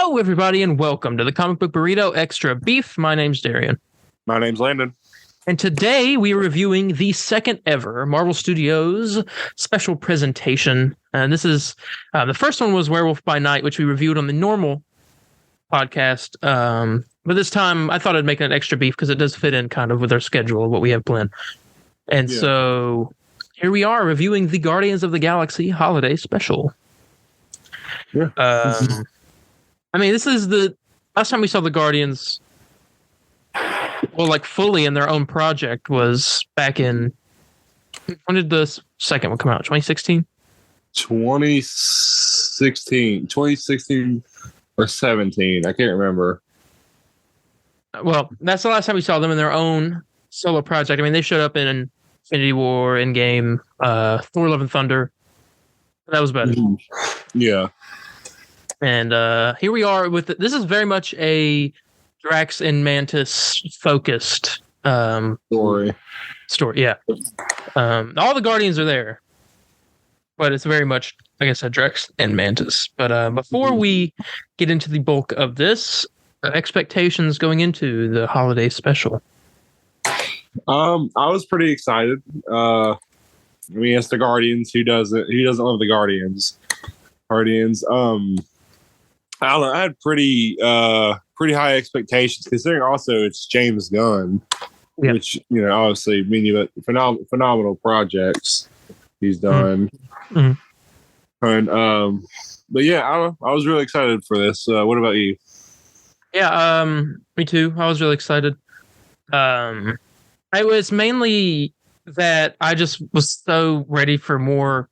Hello, everybody, and welcome to the Comic Book Burrito Extra Beef. My name's Darien. My name's Landon. And today we are reviewing the second ever Marvel Studios special presentation. And this is the first one was Werewolf by Night, which we reviewed on the normal podcast. But this time I thought I'd make it an extra beef because it does fit in kind of with our schedule of what we have planned. And so here we are reviewing the Guardians of the Galaxy holiday special. Yeah. I mean, this is the last time we saw the Guardians, well, like fully in their own project was back in, when did the second one come out? 2016? 2016 or 17. I can't remember. Well, that's the last time we saw them in their own solo project. I mean, they showed up in Infinity War, Endgame, Thor: Love and Thunder. That was about it. Yeah. And here we are with this is very much a Drax and Mantis focused Story. Yeah. All the Guardians are there, but it's very much, like I said, Drax and Mantis. But before we get into the bulk of this, expectations going into the holiday special. I was pretty excited. I mean, it's the Guardians. Who doesn't love the Guardians? I don't know. I had pretty high expectations, considering also it's James Gunn, which obviously phenomenal projects he's done. Mm-hmm. And but yeah, I was really excited for this. What about you? Yeah, me too. I was really excited. I was mainly that I just was so ready for more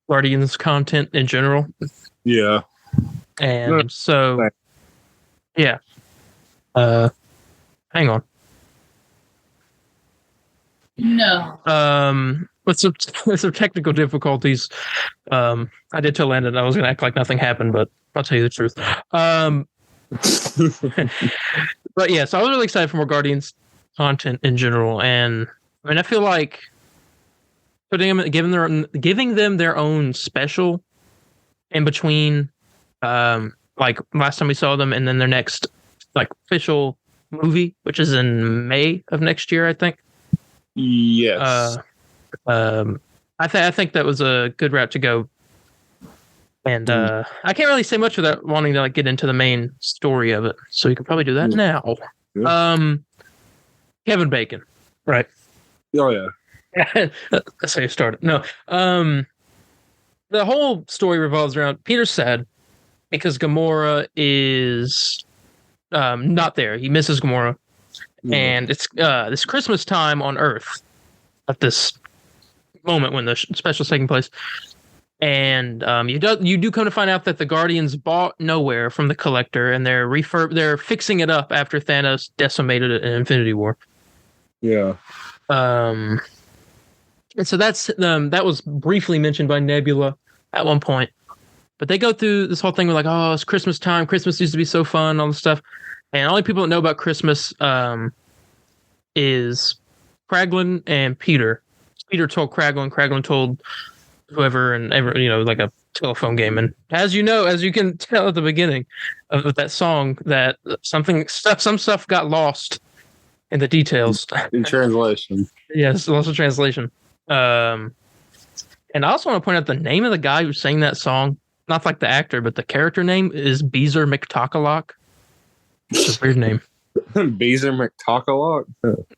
Guardians content in general. Yeah. And so, yeah. Hang on. No. With some technical difficulties. I did tell Landon I was going to act like nothing happened, but I'll tell you the truth. But yeah, so I was really excited for more Guardians content in general, and I mean, I feel like giving them their own special in between. Like last time we saw them, and then their next like official movie, which is in May of next year, I think. Yes. I think that was a good route to go, and I can't really say much without wanting to like get into the main story of it. So you can probably do that now. Yeah. Kevin Bacon, right? Oh yeah. That's how you started. No. The whole story revolves around Peter's sad because Gamora is not there. He misses Gamora. And it's this Christmas time on Earth at this moment when the special's taking place. And you do come to find out that the Guardians bought Nowhere from the Collector, and they're fixing it up after Thanos decimated it in Infinity War. Yeah. And so that was briefly mentioned by Nebula at one point. But they go through this whole thing with like, oh, it's Christmas time. Christmas used to be so fun, all this stuff. And only people that know about Christmas is Kraglin and Peter. Peter told Kraglin, Kraglin told whoever, and like a telephone game. And as you can tell at the beginning of that song, that some stuff got lost in the details. In translation. Yes, lost in translation. And I also want to point out the name of the guy who sang that song. Not like the actor, but the character name is Beezer McTalkalok. It's a weird name. Beezer McTalkalok?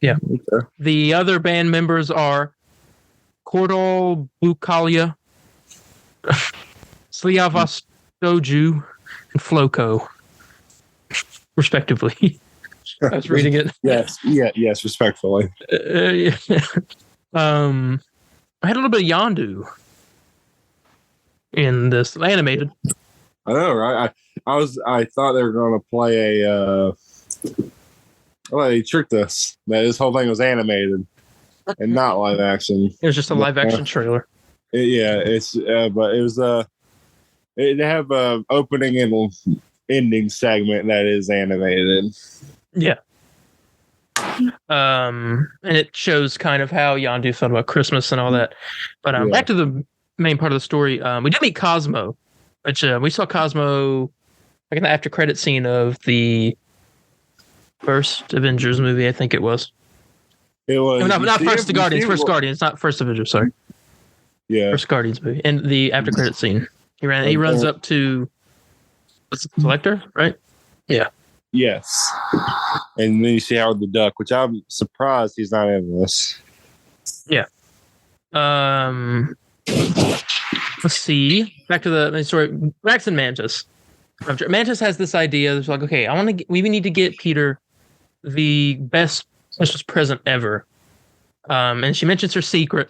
Yeah. Okay. The other band members are Cordal Bukalia, Sliavastoju, and Floco, respectively. I was reading it. Yes, respectfully. Yeah. I had a little bit of Yondu in this animated. I know, right? I thought they were going to play they tricked us that this whole thing was animated and not live action. It was just a live action trailer. But it was they have a opening and ending segment that is animated. Yeah. And it shows kind of how Yondu felt about Christmas and all that. But back to the main part of the story. We did meet Cosmo, which we saw Cosmo like in the after credit scene of the first Avengers movie, I think it was. It was Not first the Guardians, first Guardians, not first Avengers. Sorry, yeah, first Guardians movie, and the after credit scene. He runs up to what's the Collector, right? Yeah. Yes. And then you see Howard the Duck, which I'm surprised he's not in this. Yeah. Let's see. Back to the story. Drax and Mantis. Mantis has this idea. It's like, okay, we need to get Peter the best Christmas present ever. And she mentions her secret,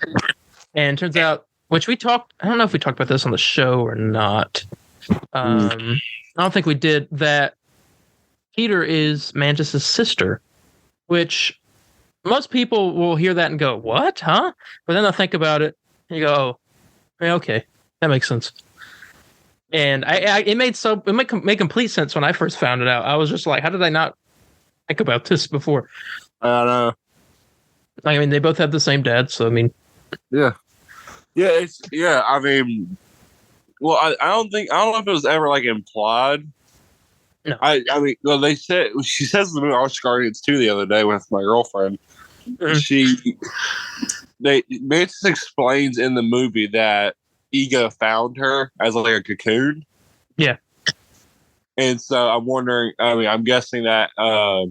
and turns out, which we talked. I don't know if we talked about this on the show or not. I don't think we did. That Peter is Mantis's sister, which most people will hear that and go, "What? Huh?" But then they'll think about it, and you go, "Oh, yeah, okay, that makes sense." And it made complete sense when I first found it out. I was just like, "How did I not think about this before?" I don't know. I mean, they both have the same dad, so I mean, yeah. I mean, well, I don't know if it was ever like implied. No. I mean, well, she says in the movie Arch Guardians 2 the other day with my girlfriend. Mantis explains in the movie that Ego found her as like a cocoon. Yeah. And so I'm wondering, I mean, I'm guessing that I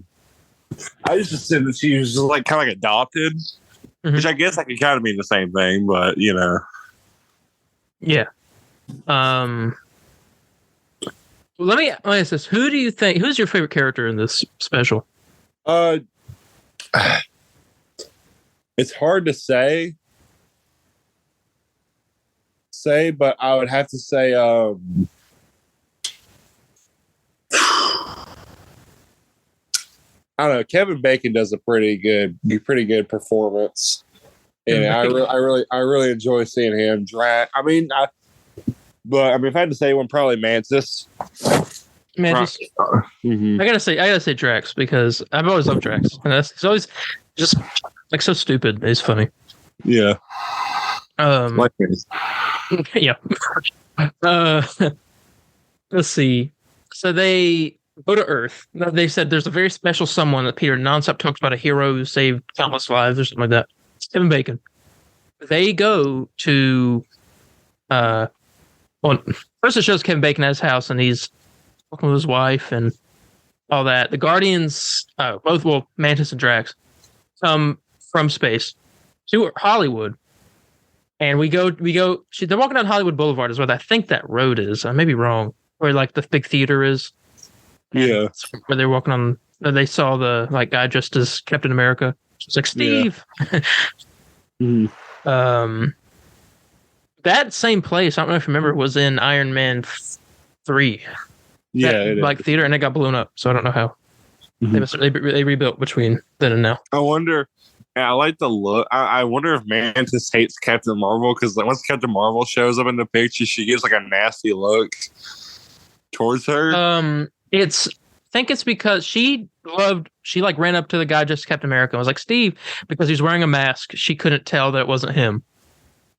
just assumed that she was like kind of like adopted, which I guess that could kind of mean the same thing, but you know. Yeah. Let me ask this: who do you think? Who's your favorite character in this special? It's hard to say, but I would have to say, I don't know. Kevin Bacon does a pretty good performance, and I really enjoy seeing him. I mean, if I had to say one, probably Mantis. Mantis. I gotta say Drax, because I've always loved Drax, and it's always just like so stupid. It's funny. Yeah. Like yeah. Let's see. So they go to Earth. They said there's a very special someone that Peter nonstop talks about, a hero who saved countless lives or something like that. It's Kevin Bacon. They go to first it shows Kevin Bacon at his house, and he's talking with his wife and all that. The Guardians, Mantis and Drax, come from space to Hollywood. And we go. They're walking down Hollywood Boulevard is what I think that road is. I may be wrong. Where like the big theater is. Yeah. Where they're walking on. They saw the like guy dressed as Captain America. It's like Steve. Yeah. That same place, I don't know if you remember, was in Iron Man 3. Yeah, like theater, and it got blown up. So I don't know how. They rebuilt between then and now. I wonder. I like the look. I wonder if Mantis hates Captain Marvel, because like once Captain Marvel shows up in the picture, she gives like a nasty look towards her. I think it's because she like ran up to the guy just Captain America and was like, Steve, because he's wearing a mask. She couldn't tell that it wasn't him.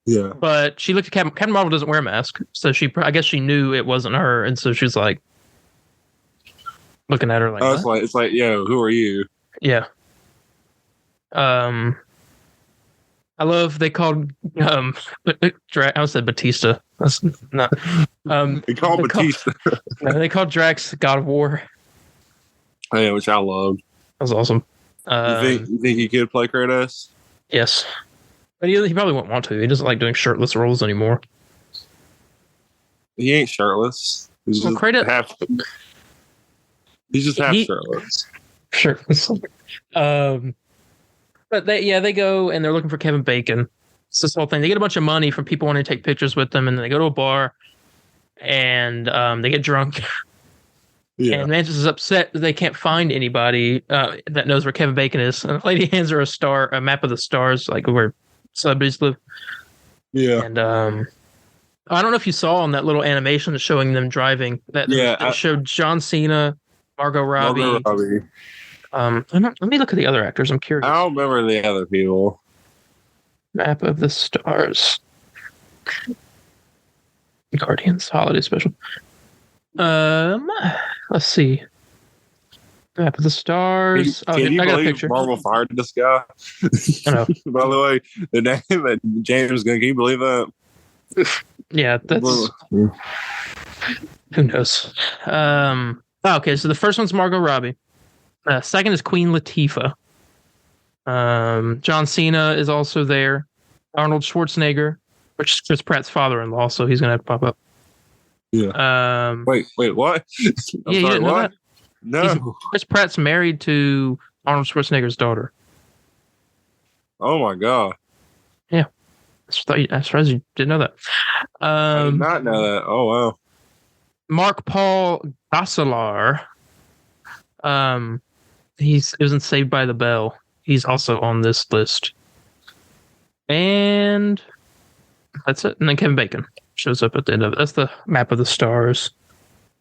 Yeah. But she looked at Captain Marvel doesn't wear a mask, so I guess she knew it wasn't her, and so she's like looking at her like, it's like, yo, who are you? Yeah. I love they called I said Batista. That's not they called Batista. They called Drax God of War. Yeah, which I loved. That was awesome. You think he could play Kratos? Yes. But he probably won't want to. He doesn't like doing shirtless roles anymore. He ain't shirtless. He's just half shirtless. Shirtless. But they go and they're looking for Kevin Bacon. It's this whole thing. They get a bunch of money from people wanting to take pictures with them, and then they go to a bar and they get drunk. Yeah. And Mantis is upset that they can't find anybody that knows where Kevin Bacon is. And the lady hands her a map of the stars, like where celebrities live. Yeah. And I don't know if you saw on that little animation showing them driving that showed John Cena, Margot Robbie. Let me look at the other actors. I'm curious. I don't remember the other people. Map of the Stars. Guardians Holiday Special. Let's see. Map of the Stars. Can you I got a believe picture. Marvel fired this guy? I know. By the way, the name of James Gunn. Can you believe that? Yeah, that's who knows. Okay, so the first one's Margot Robbie. Second is Queen Latifah. John Cena is also there. Arnold Schwarzenegger, which is Chris Pratt's father-in-law, so he's gonna have to pop up. Yeah. Wait, what? You didn't know that? No. Chris Pratt's married to Arnold Schwarzenegger's daughter. Oh my god. Yeah. I'm surprised you didn't know that. I did not know that. Oh wow. Mark Paul Gosselaar. He was in Saved by the Bell. He's also on this list. And that's it. And then Kevin Bacon shows up at the end of it. That's the map of the stars.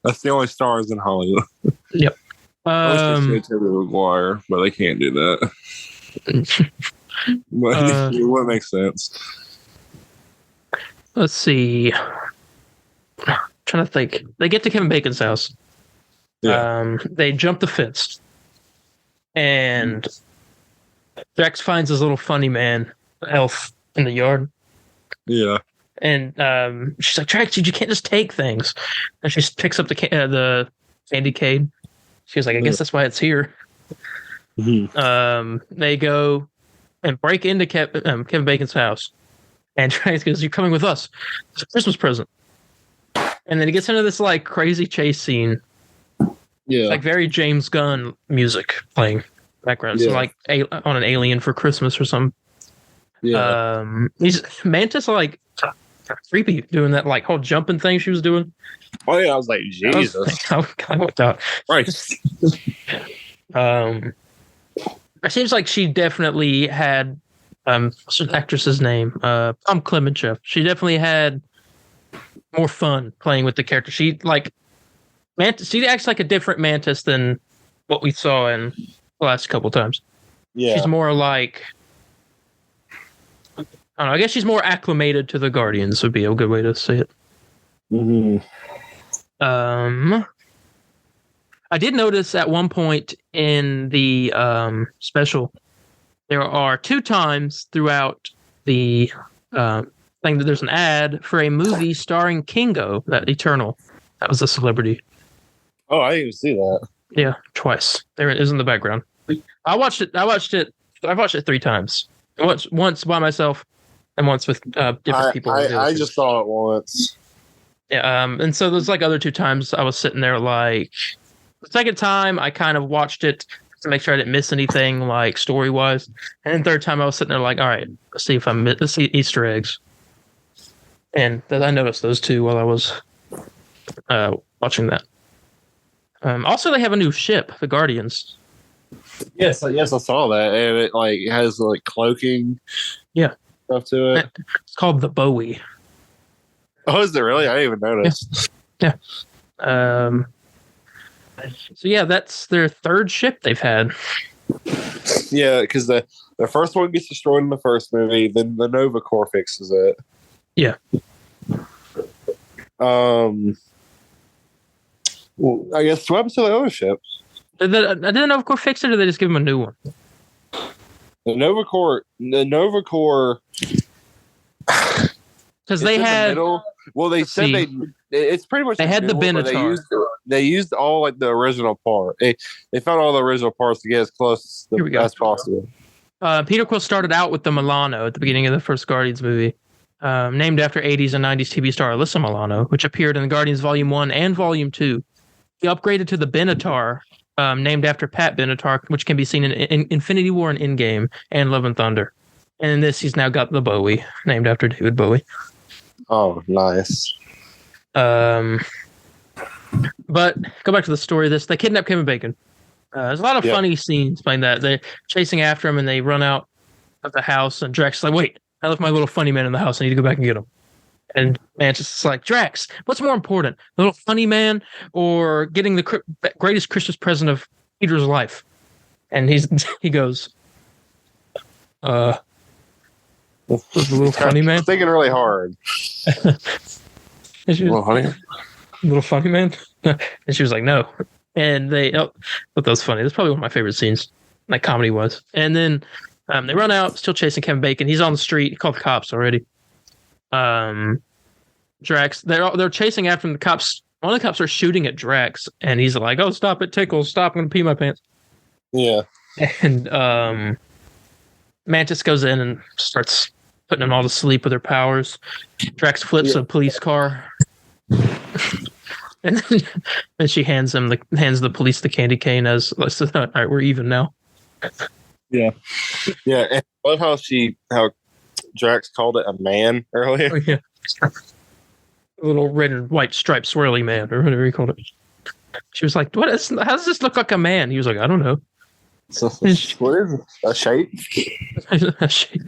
That's the only stars in Hollywood. Yep. I wish they said Tobey Maguire, but they can't do that. But it would make sense. Let's see. Trying to think. They get to Kevin Bacon's house. Yeah. They jump the fence. And Drax finds his little funny man elf in the yard. Yeah. And she's like, Drax, you can't just take things. And she picks up the candy cane. She was like, I guess that's why it's here. Mm-hmm. They go and break into Kevin Bacon's house. And Drax goes, you're coming with us. It's a Christmas present. And then he gets into this like crazy chase scene. Yeah. Like very James Gunn music playing background. Yeah. So like on an alien for Christmas or something. Yeah. Mantis like creepy doing that like whole jumping thing she was doing. Oh yeah, I was like, Jesus. I went out. Right. It seems like she definitely had what's the actress's name? Tom Clemenchev. She definitely had more fun playing with the character. She like Mantis. She acts like a different Mantis than what we saw in the last couple times. Yeah, she's more like I don't know. I guess she's more acclimated to the Guardians. Would be a good way to say it. Mm-hmm. I did notice at one point in the special, there are 2 times throughout the thing that there's an ad for a movie starring Kingo, that Eternal. That was a celebrity. Oh, I didn't even see that. Yeah, twice. There it is in the background. I watched it 3 times. Once by myself, and once with different people. I just saw it once. Yeah, and so there's like other 2 times I was sitting there like. The second time I kind of watched it to make sure I didn't miss anything like story wise, and then third time I was sitting there like, all right, let's see Easter eggs, and I noticed those 2 while I was watching that. Also, they have a new ship, the Guardians. Yes, I saw that, and it like has like cloaking, stuff to it. It's called the Bowie. Oh, is it really? I didn't even notice. Yeah. So yeah, that's their 3rd ship they've had. Yeah, because the first one gets destroyed in the first movie, then the Nova Corps fixes it. Yeah. I guess what happens to the other ship? Did the Nova Corps fix it, or they just give them a new one? The Nova Corps, because they had. Well, they said it's pretty much they had the Benatar. They used all like the original part. They found all the original parts to get as close as possible. Peter Quill started out with the Milano at the beginning of the first Guardians movie, named after 80s and 90s TV star Alyssa Milano, which appeared in the Guardians Volume 1 and Volume 2. He upgraded to the Benatar, named after Pat Benatar, which can be seen in Infinity War and Endgame and Love and Thunder. And in this, he's now got the Bowie, named after David Bowie. Oh, nice. But go back to the story of this. They kidnap Kevin Bacon. There's a lot of funny scenes playing that. They're chasing after him, and they run out of the house, and Drax is like, wait, I left my little funny man in the house. I need to go back and get him. And Mantis is like, Drax, what's more important, the little funny man or getting the greatest Christmas present of Peter's life? And he goes, the little funny man. Thinking really hard. Well, honey. little funny man? And she was like, no. And I thought that was funny. That's probably one of my favorite scenes, like comedy was. And then they run out, still chasing Kevin Bacon. He's on the street. He called the cops already. Drax, they're chasing after him. The cops. One of the cops are shooting at Drax, and he's like, "Oh, stop it, tickles! Stop! I'm gonna pee my pants." Yeah. And Mantis goes in and starts putting them all to sleep with her powers. Drax flips a police car, and then she hands the police the candy cane as, all right, we're even now. Yeah. And I love how Drax called it a man earlier. Oh, yeah. A little red and white striped swirly man, or whatever he called it. She was like, how does this look like a man? He was like, I don't know. So, what is it? A shape? A shape.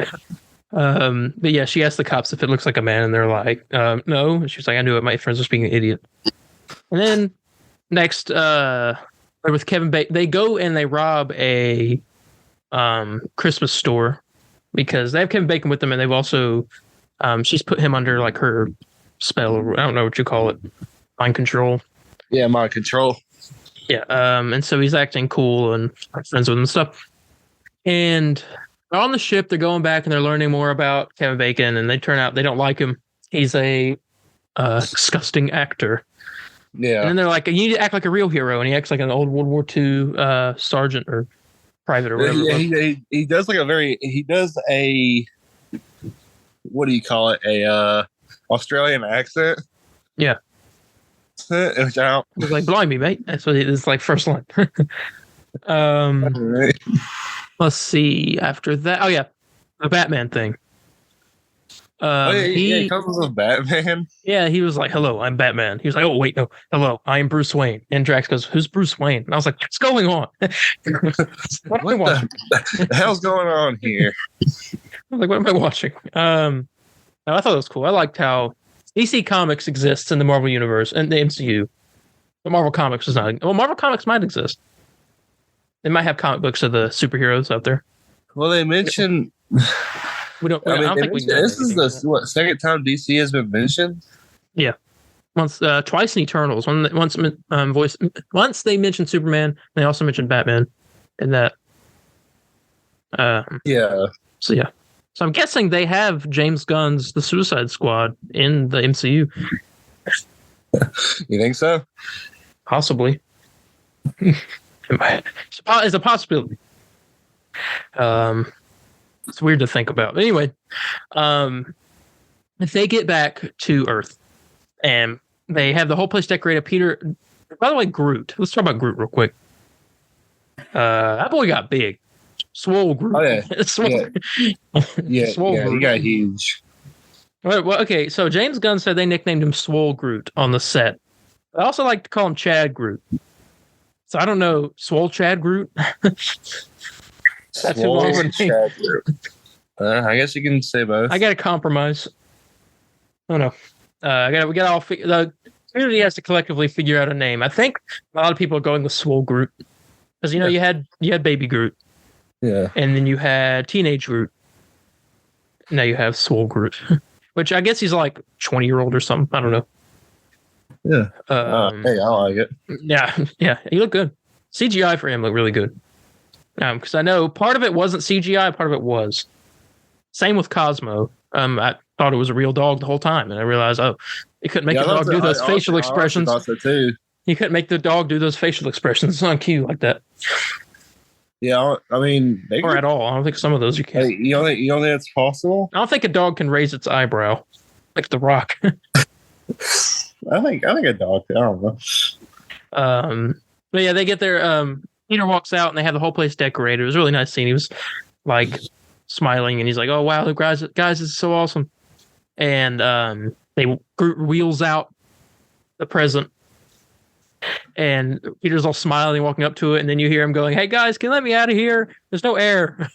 But yeah, she asked the cops if it looks like a man, and they're like, no. And she was like, I knew it. My friends was being an idiot. And then next, with Kevin Bacon, they go and they rob a Christmas store because they have Kevin Bacon with them, and they've also she's put him under like her spell, or I don't know what you call it, mind control. Yeah, mind control. Yeah, and so he's acting cool and friends with him and stuff. And they're on the ship, they're going back and they're learning more about Kevin Bacon, and they turn out they don't like him. He's a disgusting actor. Yeah. And then they're like, you need to act like a real hero, and he acts like an old World War II sergeant or private or whatever. Yeah, he does like a what do you call it? A Australian accent. Yeah. Which I don't. He's like, blimey, mate. That's what it's like, first line. Right. Let's see. After that, oh yeah, the Batman thing. He comes with Batman. Yeah, he was like, "Hello, I'm Batman." He was like, "Oh wait, no, hello, I am Bruce Wayne." And Drax goes, "Who's Bruce Wayne?" And I was like, "What's going on? What am I watching? The hell's going on here?" I was like, "What am I watching?" I thought it was cool. I liked how DC Comics exists in the Marvel Universe and the MCU. But Marvel Comics is not. Well, Marvel Comics might exist. They might have comic books of the superheroes out there. Well, they mentioned. I don't think we know. This is the second time DC has been mentioned. Yeah, twice in Eternals. Once they mentioned Superman, they also mentioned Batman in that. Yeah. So yeah. So I'm guessing they have James Gunn's The Suicide Squad in the MCU. You think so? Possibly. It's a possibility. It's weird to think about. But anyway, if they get back to Earth and they have the whole place decorated, Peter. By the way, Groot. Let's talk about Groot real quick. That boy got big. Swole Groot. Oh, yeah. Swole. Yeah, Swole yeah, Groot. he got huge. Well, okay, so James Gunn said they nicknamed him Swole Groot on the set. I also like to call him Chad Groot. So I don't know, Swole Chad Groot? That's too long of a name. I guess you can say both. I got to compromise. Oh no, we got all. The community has to collectively figure out a name. I think a lot of people are going with Swole Groot because you had Baby Groot, yeah, and then you had Teenage Groot. Now you have Swole Groot, which I guess he's like 20-year-old or something. I don't know. Yeah. Hey, I like it. Yeah, he looked good. CGI for him looked really good. Because I know part of it wasn't CGI, part of it was. Same with Cosmo. I thought it was a real dog the whole time, and I realized, you couldn't make the dog do those facial expressions. I thought so too. You couldn't make the dog do those facial expressions on cue like that. Yeah, I mean, or at all. I don't think some of those you can. Hey, you don't think that's possible? I don't think a dog can raise its eyebrow like The Rock. I think a dog. I don't know. But yeah, they get there. Peter walks out and they have the whole place decorated. It was a really nice scene. He was like smiling and he's like, "Oh wow, guys, this is so awesome." And Groot wheels out the present, and Peter's all smiling, walking up to it, and then you hear him going, "Hey guys, can you let me out of here? There's no air."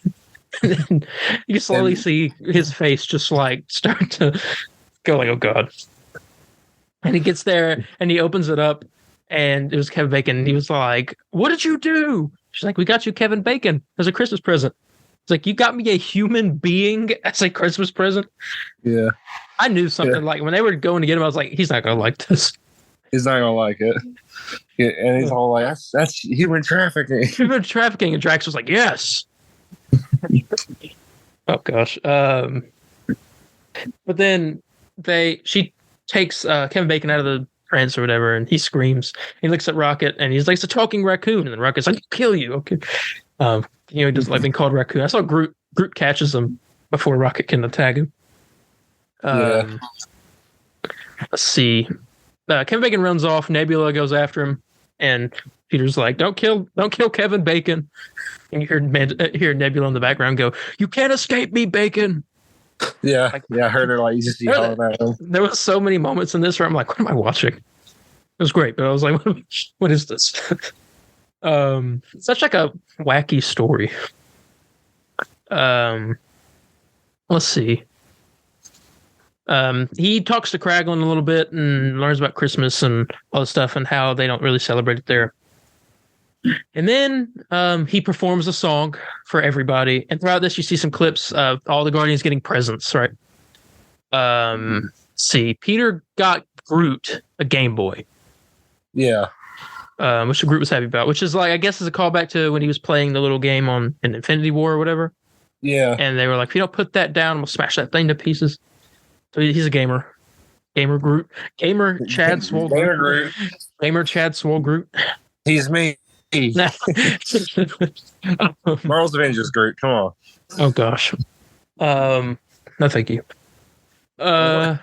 And then you slowly see his face just like start to go like, "Oh god." And he gets there and he opens it up. And it was Kevin Bacon. And he was like, "What did you do?" She's like, "We got you Kevin Bacon as a Christmas present." It's like, "You got me a human being as a Christmas present?" Yeah. I knew something like when they were going to get him, I was like, he's not going to like this. He's not gonna like it. Yeah, and he's all like, "That's human trafficking." Human trafficking, and Drax was like, "Yes." Oh gosh. But then she takes Kevin Bacon out of the trance or whatever, and he screams. He looks at Rocket, and he's like, "It's a talking raccoon," and then Rocket's like, "Kill you." Okay. He doesn't like being called raccoon. I saw Groot catches him before Rocket can attack him. Yeah. Let's see. Kevin Bacon runs off. Nebula goes after him, and Peter's like, "Don't kill Kevin Bacon." And you hear Nebula in the background go, "You can't escape me, Bacon." Yeah, I heard her like just yelling at him. There was so many moments in this where I'm like, "What am I watching?" It was great, but I was like, "What is this?" Such like a wacky story. Let's see. He talks to Kraglin a little bit and learns about Christmas and all this stuff and how they don't really celebrate it there. And then he performs a song for everybody. And throughout this, you see some clips of all the Guardians getting presents, right? Let's see. Peter got Groot a Game Boy. Yeah. Which Groot was happy about, which is like, I guess is a callback to when he was playing the little game in Infinity War or whatever. Yeah. And they were like, if you don't put that down, we'll smash that thing to pieces. So he's a gamer. Gamer Groot. Gamer Chad Swole Groot. Gamer Chad Swole Groot. He's me. Marvel's Avengers Groot. Come on. Oh gosh. No, thank you. Well,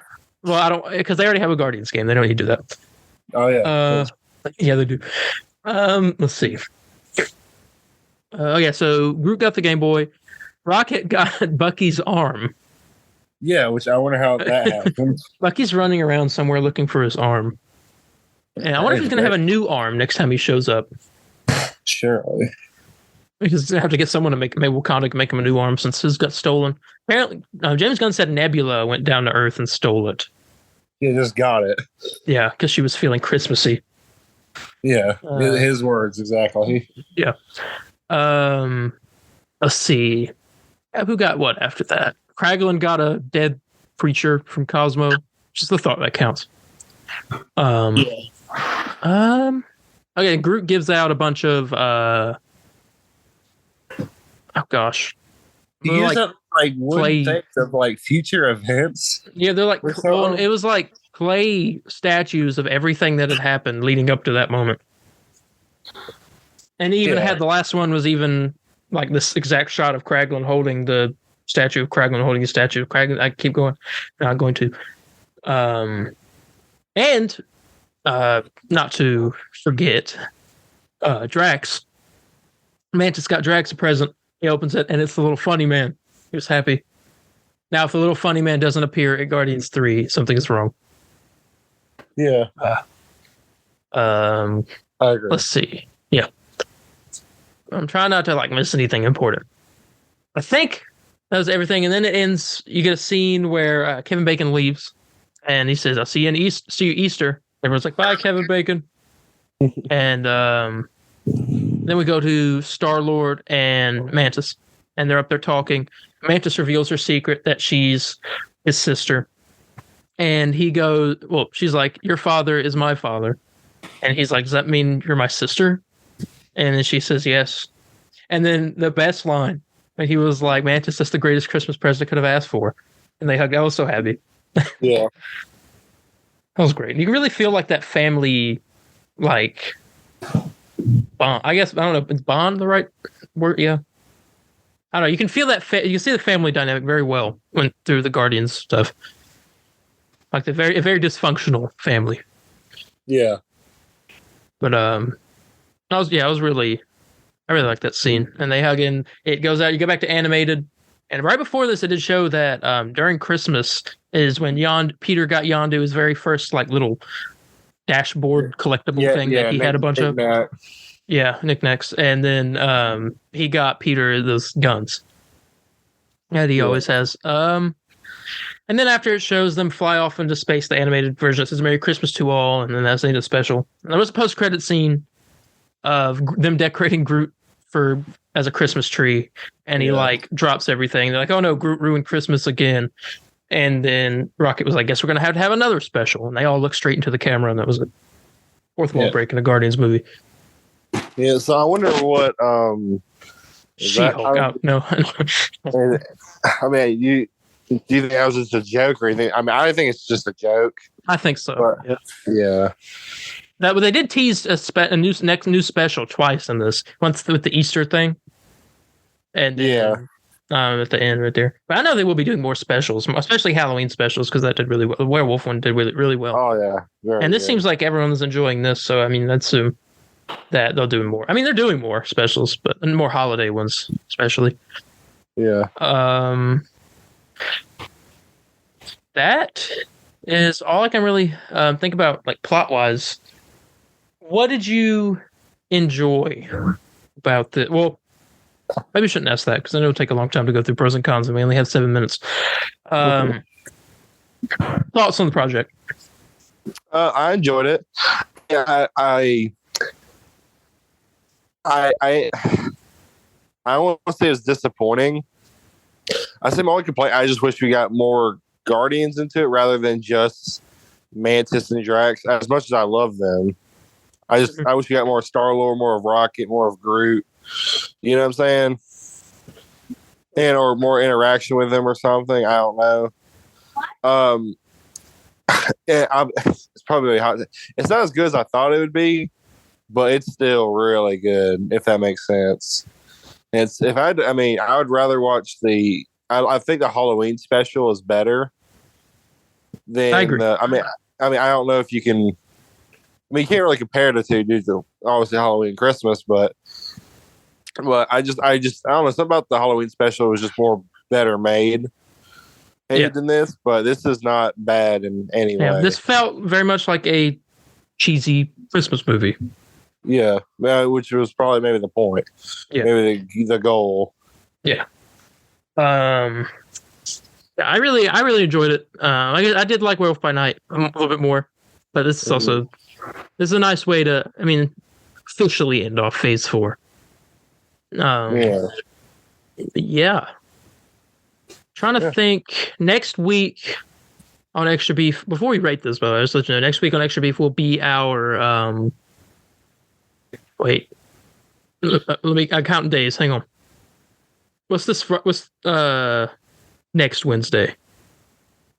I don't, because they already have a Guardians game. They don't need to do that. Oh yeah. Yeah, they do. Let's see. Yeah, so Groot got the Game Boy. Rocket got Bucky's arm. Yeah, which I wonder how that happened. Bucky's running around somewhere looking for his arm. And I wonder if he's going to have a new arm next time he shows up. Surely. Because they have to get someone to maybe Wakanda can make him a new arm since his got stolen. Apparently, James Gunn said Nebula went down to Earth and stole it. He just got it. Yeah, because she was feeling Christmassy. Yeah, his words, exactly. Yeah. Let's see. Who got what after that? Kraglin got a dead preacher from Cosmo. Just the thought that counts. Okay, Groot gives out a bunch of oh gosh. He used up like wooden things of like future events. Yeah, they're like it was like clay statues of everything that had happened leading up to that moment. And he even had the last one was even like this exact shot of Kraglin holding the statue of Kraglin holding a statue of Kraglin. I keep going. I'm not going to. And not to forget, Drax. Mantis got Drax a present. He opens it, and it's the little funny man. He was happy. Now, if the little funny man doesn't appear at Guardians 3, something is wrong. Yeah. I agree. Let's see. Yeah. I'm trying not to like miss anything important. I think that was everything. And then it ends. You get a scene where Kevin Bacon leaves, and he says, "I'll see you see you Easter." Everyone's like, "Bye, Kevin Bacon." And then we go to Star-Lord and Mantis, and they're up there talking. Mantis reveals her secret that she's his sister. And he goes, well, she's like, "Your father is my father." And he's like, "Does that mean you're my sister?" And then she says, "Yes." And then the best line, and he was like, "Mantis, that's the greatest Christmas present I could have asked for." And they hugged. I was so happy. Yeah. That was great. You can really feel like that family, like, bond. I guess, I don't know, is bond the right word? Yeah. I don't know. You can feel that, you can see the family dynamic very well when through the Guardians stuff. Like a very dysfunctional family. Yeah. But, I really like that scene. And they hug in, it goes out, you go back to animated. And right before this, it did show that during Christmas is when Peter got Yondu his very first like little dashboard collectible thing that he had a bunch of. Yeah, knickknacks. And then he got Peter those guns that he always has. And then after it shows them fly off into space, the animated version, it says "Merry Christmas to all," and then that's the end of the special. And there was a post-credit scene of them decorating Groot as a Christmas tree, and he like drops everything. They're like, "Oh no, Groot ruined Christmas again." And then Rocket was like, "Guess we're gonna have to have another special." And they all look straight into the camera, and that was it. fourth wall break in a Guardians movie. Yeah, so I wonder what She-Hulk out. No. I mean, do you think that was just a joke, or you think? I mean, I think it's just a joke. I think so. But, yeah. That they did tease a new special twice in this. Once with the Easter thing, and then, at the end right there. But I know they will be doing more specials, especially Halloween specials, because that did really well. The werewolf one did really, really well. Oh yeah, and this seems like everyone's enjoying this. So I mean, I'd assume that they'll do more. I mean, they're doing more specials, and more holiday ones, especially. Yeah. That is all I can really think about, like plot wise. What did you enjoy about the? Well, maybe I shouldn't ask that because I know it'll take a long time to go through pros and cons, and we only have 7 minutes. Thoughts on the project? I enjoyed it. Yeah, I won't say it was disappointing. I say my only complaint, I just wish we got more Guardians into it rather than just Mantis and Drax. As much as I love them, I wish we got more Star-Lord, more of Rocket, more of Groot. You know what I'm saying? And or more interaction with them or something. I don't know. It's probably really hot. It's not as good as I thought it would be, but it's still really good, if that makes sense. I would rather watch I think the Halloween special is better than I agree. I don't know if you can. I mean, you can't really compare the two due to obviously Halloween and Christmas, but I don't know. Something about the Halloween special was just more better made than this, but this is not bad in any way. This felt very much like a cheesy Christmas movie. Yeah, which was probably maybe the point. Yeah, maybe the goal. Yeah. I really enjoyed it. I did like Werewolf by Night a little bit more, but this is a nice way to, officially end off Phase 4. Yeah. Trying to think. Next week on Extra Beef, before we rate this, by the way, just let you know, next week on Extra Beef will be our wait. Let me count days. Hang on. What's next Wednesday?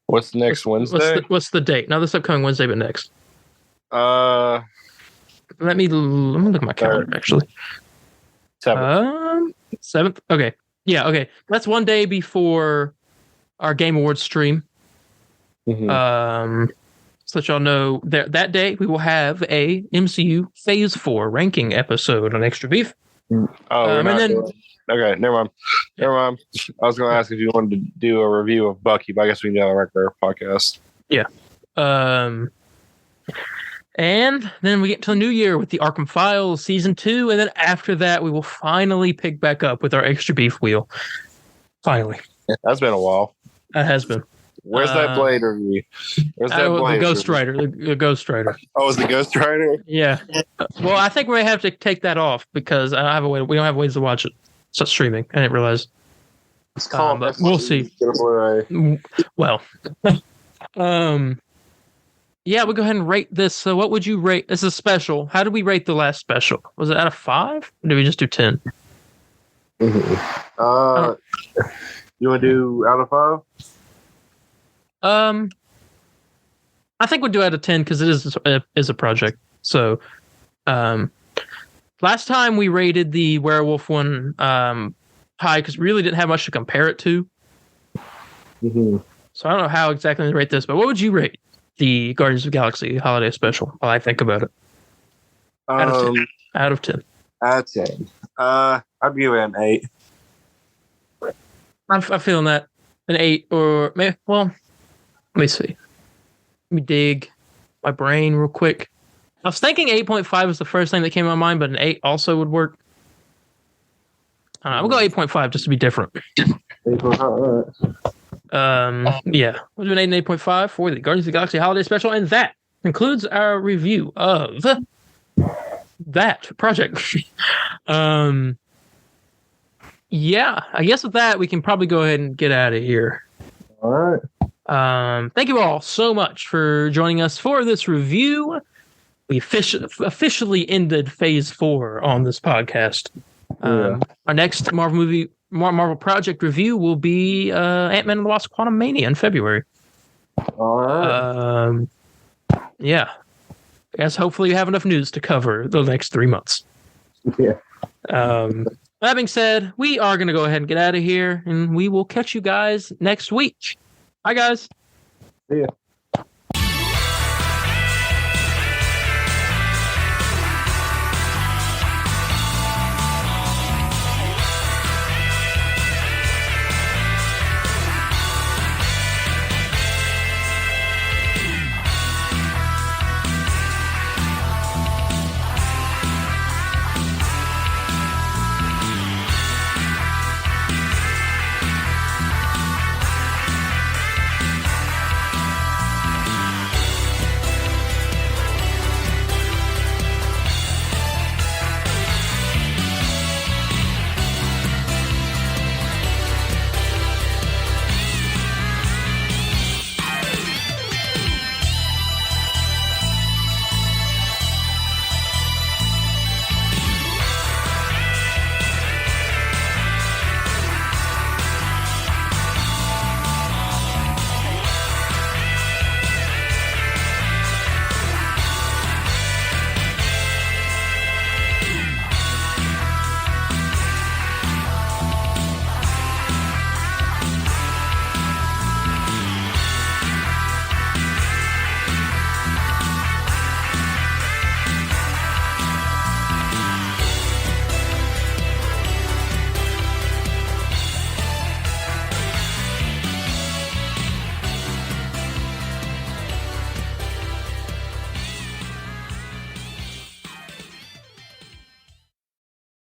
What's next Wednesday? What's the date? Not this upcoming Wednesday, but next. Let me look at my calendar, actually. 7th. Okay. Yeah, okay. That's one day before our Game Awards stream. Mm-hmm. So that y'all know, that day we will have a MCU Phase 4 ranking episode on Extra Beef. Okay, never mind. I was going to ask if you wanted to do a review of Bucky, but I guess we can do it on a regular podcast. Yeah. And then we get to the new year with the Arkham Files Season 2, and then after that, we will finally pick back up with our Extra Beef wheel. Finally. That's been a while. It has been. Where's that Blade review? Where's that Blade? The Ghost Rider. The Ghost Rider. Oh, it's the Ghost Rider? Yeah. Well, I think we have to take that off because we don't have ways to watch it. It's not streaming. I didn't realize. It's called, but we'll see. Well. Yeah, we'll go ahead and rate this. So what would you rate? This is special. How did we rate the last special? Was it out of 5? Or did we just do 10? Mm-hmm. You want to do out of 5? I think we'll do out of 10 because it is a project. So, last time we rated the werewolf one high because we really didn't have much to compare it to. Mm-hmm. So I don't know how exactly to rate this, but what would you rate the Guardians of the Galaxy holiday special while I think about it? Out of 10. Out of 10. Out of 10. I'd give it an 8. I'm feeling that. An 8 or maybe, well, let me see. Let me dig my brain real quick. I was thinking 8.5 was the first thing that came to my mind, but an 8 also would work. We'll go 8.5 just to be different. 8.5, yeah. We'll do an 8 and 8.5 for the Guardians of the Galaxy holiday special, and that concludes our review of that project. Yeah, I guess with that, we can probably go ahead and get out of here. All right. Thank you all so much for joining us for this review. we officially ended Phase 4 on this podcast. Our next Marvel project review will be Ant-Man and the Wasp: Quantumania in February. All right. Yeah. I guess hopefully you have enough news to cover the next 3 months. Yeah. That being said, we are going to go ahead and get out of here, and we will catch you guys next week. Bye, guys. See ya.